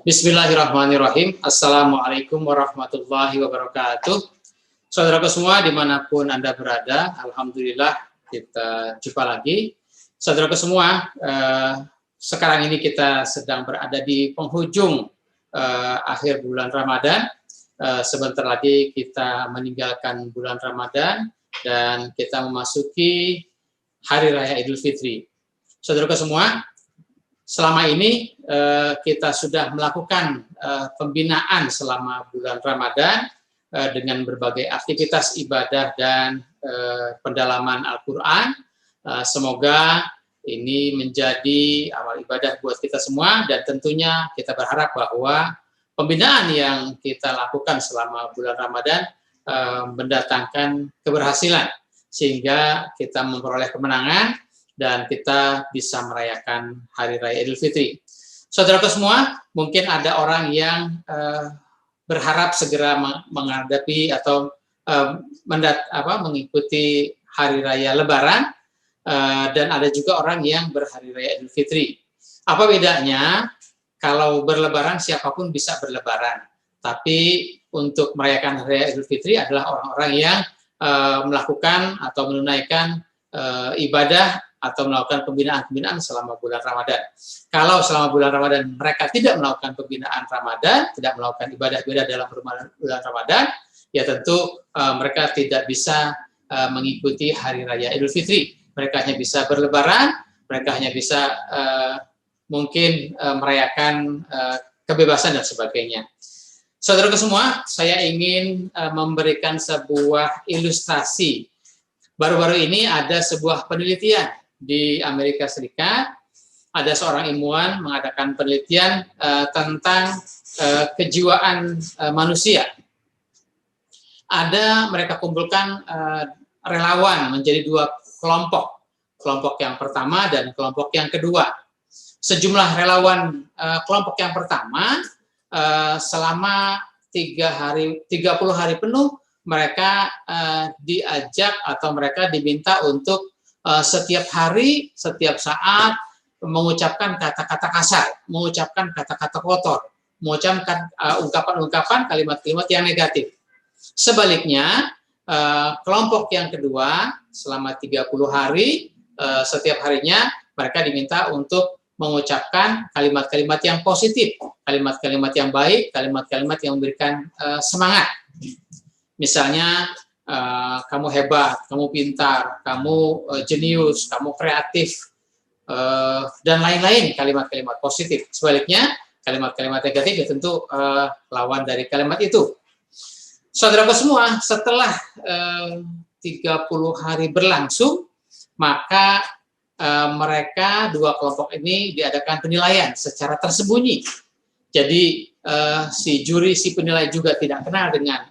Bismillahirrahmanirrahim. Assalamualaikum warahmatullahi wabarakatuh. Saudaraku semua dimanapun Anda berada, Alhamdulillah kita jumpa lagi. Saudaraku semua, sekarang ini kita sedang berada di penghujung akhir bulan Ramadan. Sebentar lagi kita meninggalkan bulan Ramadan dan kita memasuki Hari Raya Idul Fitri. Saudaraku semua, selama ini kita sudah melakukan pembinaan selama bulan Ramadan dengan berbagai aktivitas ibadah dan pendalaman Al-Quran. Semoga ini menjadi amal ibadah buat kita semua, dan tentunya kita berharap bahwa pembinaan yang kita lakukan selama bulan Ramadan mendatangkan keberhasilan, sehingga kita memperoleh kemenangan dan kita bisa merayakan Hari Raya Idul Fitri. Saudaraku semua, mungkin ada orang yang berharap segera menghadapi atau mengikuti Hari Raya Lebaran, dan ada juga orang yang berHari Raya Idul Fitri. Apa bedanya? Kalau berlebaran, siapapun bisa berlebaran. Tapi untuk merayakan Hari Raya Idul Fitri adalah orang-orang yang melakukan atau menunaikan ibadah atau melakukan pembinaan-pembinaan selama bulan Ramadan. Kalau selama bulan Ramadan mereka tidak melakukan pembinaan Ramadan, tidak melakukan ibadah-ibadah dalam bulan Ramadan, ya tentu mereka tidak bisa mengikuti Hari Raya Idul Fitri. Mereka hanya bisa berlebaran, mereka hanya bisa mungkin merayakan kebebasan dan sebagainya. Saudara semua, saya ingin memberikan sebuah ilustrasi. Baru-baru ini ada sebuah penelitian di Amerika Serikat. Ada seorang ilmuwan mengadakan penelitian tentang kejiwaan manusia. Mereka kumpulkan relawan menjadi dua kelompok. Kelompok yang pertama dan kelompok yang kedua. Sejumlah relawan kelompok yang pertama selama 30 hari penuh mereka diajak atau mereka diminta untuk setiap hari, setiap saat mengucapkan kata-kata kasar, mengucapkan kata-kata kotor, mengucapkan ungkapan-ungkapan, kalimat-kalimat yang negatif. Sebaliknya, kelompok yang kedua selama 30 hari, setiap harinya mereka diminta untuk mengucapkan kalimat-kalimat yang positif, kalimat-kalimat yang baik, kalimat-kalimat yang memberikan semangat. Misalnya, kamu hebat, kamu pintar, kamu jenius, kamu kreatif, dan lain-lain kalimat-kalimat positif. Sebaliknya, kalimat-kalimat negatif ya tentu lawan dari kalimat itu. Saudaraku semua, setelah 30 hari berlangsung, maka mereka dua kelompok ini diadakan penilaian secara tersembunyi. Jadi si penilai juga tidak kenal dengan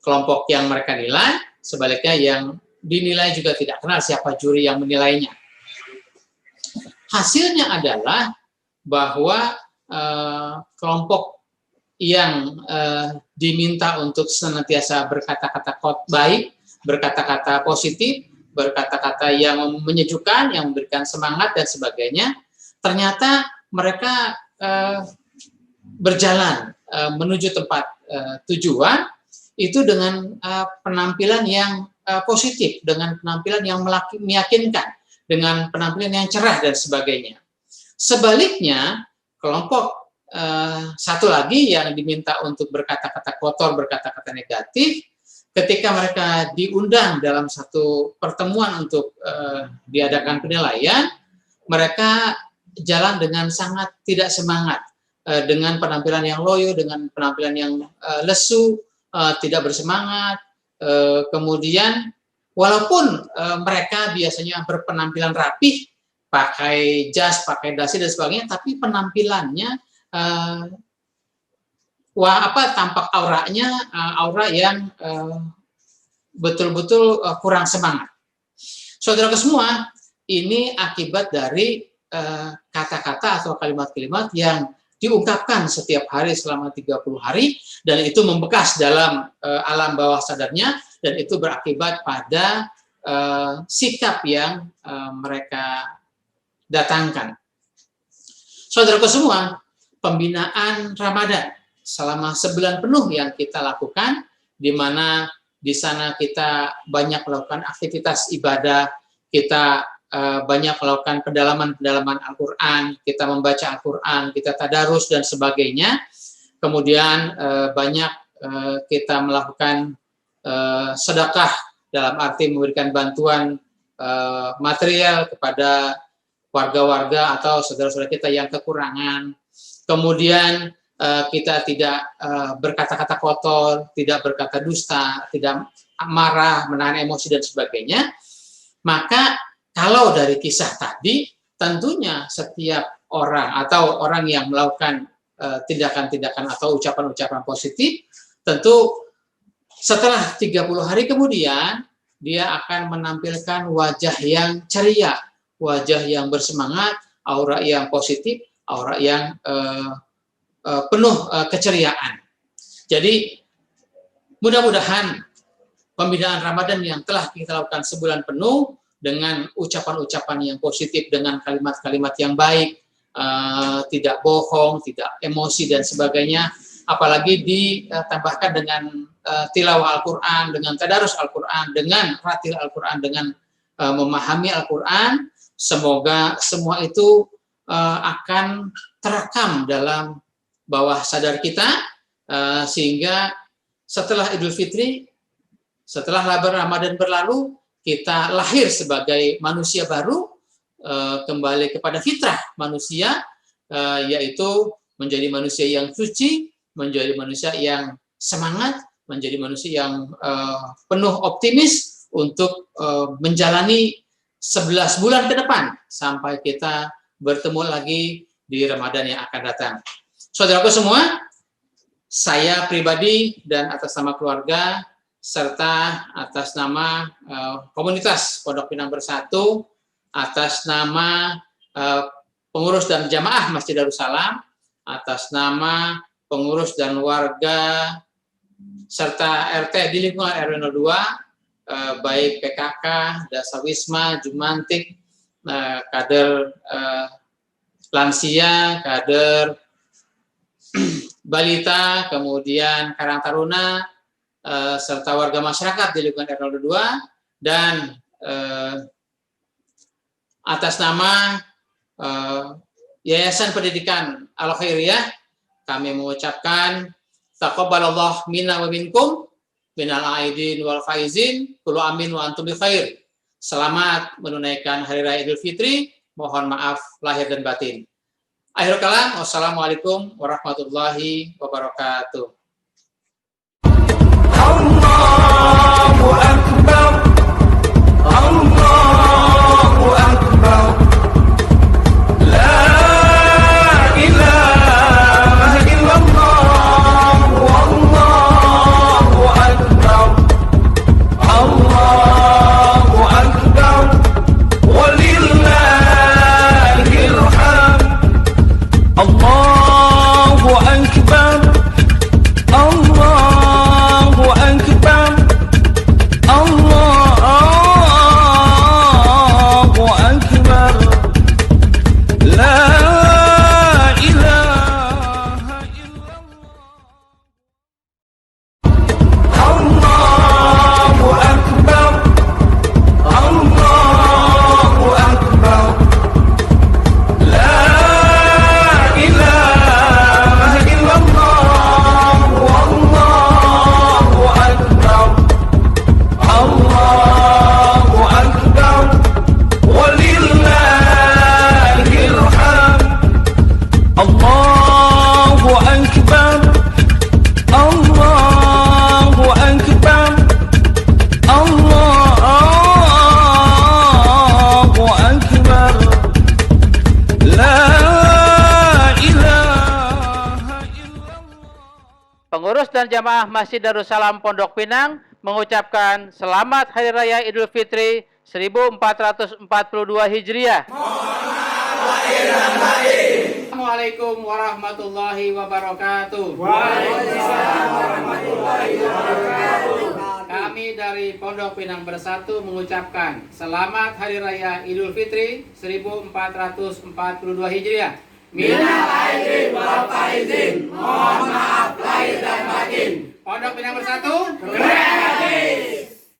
kelompok yang mereka nilai, sebaliknya yang dinilai juga tidak kenal siapa juri yang menilainya. Hasilnya adalah bahwa kelompok yang diminta untuk senantiasa berkata-kata baik, berkata-kata positif, berkata-kata yang menyejukkan, yang memberikan semangat dan sebagainya, ternyata mereka berjalan menuju tempat tujuan itu dengan penampilan yang positif, dengan penampilan yang meyakinkan, dengan penampilan yang cerah dan sebagainya. Sebaliknya, kelompok satu lagi yang diminta untuk berkata-kata kotor, berkata-kata negatif, ketika mereka diundang dalam satu pertemuan untuk diadakan penilaian, mereka jalan dengan sangat tidak semangat, dengan penampilan yang loyo, dengan penampilan yang lesu, tidak bersemangat. Kemudian walaupun mereka biasanya berpenampilan rapih, pakai jas, pakai dasi dan sebagainya, tapi penampilannya tampak auranya aura yang betul-betul kurang semangat. Saudara semua, ini akibat dari kata-kata atau kalimat-kalimat yang diungkapkan setiap hari selama 30 hari, dan itu membekas dalam alam bawah sadarnya, dan itu berakibat pada sikap yang mereka datangkan. Saudaraku semua, pembinaan Ramadan selama sebulan penuh yang kita lakukan, di mana di sana kita banyak melakukan aktivitas ibadah, kita banyak melakukan pendalaman Al-Quran, kita membaca Al-Quran, kita tadarus dan sebagainya. Kemudian banyak kita melakukan sedekah dalam arti memberikan bantuan material kepada warga-warga atau saudara-saudara kita yang kekurangan. Kemudian kita tidak berkata-kata kotor, tidak berkata dusta, tidak marah, menahan emosi dan sebagainya. Maka kalau dari kisah tadi, tentunya setiap orang atau orang yang melakukan tindakan-tindakan atau ucapan-ucapan positif, tentu setelah 30 hari kemudian dia akan menampilkan wajah yang ceria, wajah yang bersemangat, aura yang positif, aura yang penuh keceriaan. Jadi mudah-mudahan pembinaan Ramadan yang telah kita lakukan sebulan penuh dengan ucapan-ucapan yang positif, dengan kalimat-kalimat yang baik, tidak bohong, tidak emosi dan sebagainya, apalagi ditambahkan dengan tilawah Al-Quran, dengan tadarus Al-Quran, dengan ratil Al-Quran, dengan memahami Al-Quran, semoga semua itu akan terekam dalam bawah sadar kita, sehingga setelah Idul Fitri, setelah Ramadan berlalu, kita lahir sebagai manusia baru, kembali kepada fitrah manusia, yaitu menjadi manusia yang suci, menjadi manusia yang semangat, menjadi manusia yang penuh optimis untuk menjalani 11 bulan ke depan sampai kita bertemu lagi di Ramadan yang akan datang. Saudaraku semua, saya pribadi dan atas nama keluarga serta atas nama komunitas Pondok Pinang Bersatu, atas nama pengurus dan jamaah Masjid Darussalam, atas nama pengurus dan warga serta RT di lingkungan RW 02, baik PKK, Dasawisma, Jumantik, kader lansia, kader balita, kemudian Karang Taruna, serta warga masyarakat di lingkungan RW 02, dan atas nama Yayasan Pendidikan Al-Khairiyah, kami mengucapkan taqabbalallahu minna wa minkum minal aidin wal faizin, kullu amin wa antum bi khair. Selamat menunaikan Hari Raya Idul Fitri, mohon maaf lahir dan batin. Akhirul kalam, wassalamualaikum warahmatullahi wabarakatuh. Allahu Akbar, Allahu Akbar, la ilaha illallah, wallahu akbar, Allahu akbar, walillahil hamd, Allahu akbar, Allahu akbar, Allahu akbar, la ilaha illallah. Allahu akbar, Allahu akbar, la ilaha illallah, wallahu akbar, Allahu akbar, walillahil hamd, Allahu akbar, Allahu akbar, Allahu akbar, la ilaha illallah. Pengurus dan jamaah Masjid Darussalam Pondok Pinang mengucapkan selamat Hari Raya Idul Fitri 1442 Hijriah. Assalamualaikum warahmatullahi wabarakatuh. Waalaikumsalam warahmatullahi wabarakatuh. Kami dari Pondok Pinang Bersatu mengucapkan selamat Hari Raya Idul Fitri 1442 Hijriah. Minal aidin wal Bapak izin, mohon maaf lahir dan batin. Pondok Pinang Bersatu.